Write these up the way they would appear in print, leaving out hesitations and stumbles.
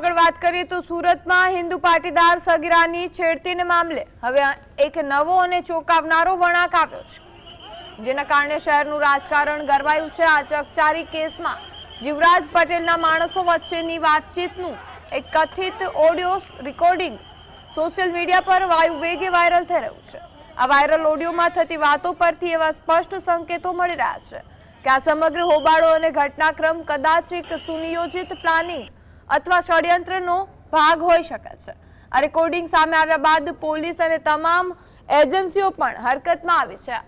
આગળ વાત કરીએ તો સુરતમાં હિન્દુ પાટીદાર સગીરાની છેડતીને મામલે હવે એક નવો અને ચોંકાવનારો વળાંક આવ્યો છે, જેના કારણે શહેરનું રાજકારણ ગરમાયું છે। આ ચકચારી કેસમાં જીવરાજ પટેલના માણસો વચ્ચેની વાતચીતનું એક કથિત ઓડિયો રેકોર્ડિંગ સોશિયલ મીડિયા પર વાયુવેગે વાયરલ થઈ રહ્યું છે। આ વાયરલ ઓડિયોમાં થતી વાતો પરથી એવા સ્પષ્ટ સંકેતો મળી રહ્યા છે કે આ સમગ્ર હોબાળો અને ઘટનાક્રમ કદાચ એક સુનિયોજિત પ્લાનિંગ अथवा षड्यंत्रનો ભાગ હોઈ શકે છે। આ રેકોર્ડિંગ સામે આવ્યા બાદ પોલીસ અને તમામ એજન્સીઓ પણ હરકતમાં આવી છે।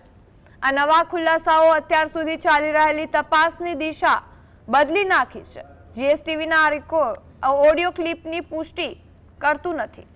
આ નવા ખુલાસાઓ અત્યાર સુધી ચાલી રહેલી તપાસની દિશા બદલી નાખી છે। જીએસટીવીના આ ઓડિયો ક્લિપની પુષ્ટિ કરતું નથી।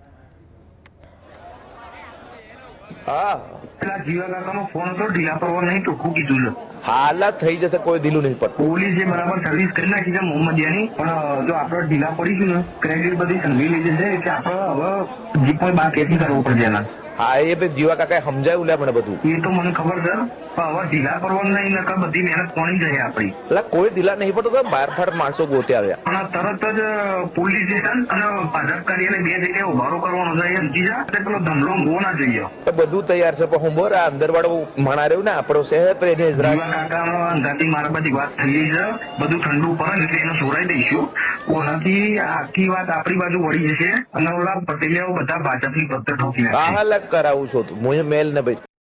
જીવા કાકાનો ફોન હતો, ઢીલા પડવા નહીં ટૂંકું કીધું છે। હાલત થઈ જશે, કોઈ ઢીલું નહીં પડતું। પોલીસે બરાબર સર્વિસ કરી નાખી છે મોહમ્મદિયાની, પણ જો આપણે ઢીલા પડીશું ને ક્રેડિટ બધી સંભી લઈ જશે કે આપણે હવે જીપ બાર કેસી કરવું પડશે એના। હા, એ ભાઈ જીવા કાકાએ સમજાયું લે મને બધું, એ તો મને ખબર છે, પણ હવે ઢીલા પડવાનું નહીં, નકર બધી મહેનત કોની જાય આપણી। એટલે કોઈ ઢીલા નહીં પડતું તો બાર ફાટ માણસો ગોતે આવ્યા, પણ તરત જ પોલીસ સ્ટેશન અને ભાજપ કાર્યાલય બે જગ્યાએ ઉભારો કરવાનો છે। એ સમજી જા, પેલો ધમલો ગો ના જોઈએ। તો બધું તૈયાર છે, પણ હું બોર આ અંદર વાળો મણા રહ્યું ને આપણો શહેર તો એને જીવા કાકા અંગાથી મારા બધી વાત થઈ ગઈ છે, બધું ઠંડુ પડે એટલે એને સોરાઈ દઈશું। ઓનાથી આખી વાત આપણી બાજુ વળી જશે અને ઓલા પટેલિયાઓ બધા ભાજપની પત્તર ઠોકી નાખશે। હાલક કરાવું છું હું મેલ ને ભાઈ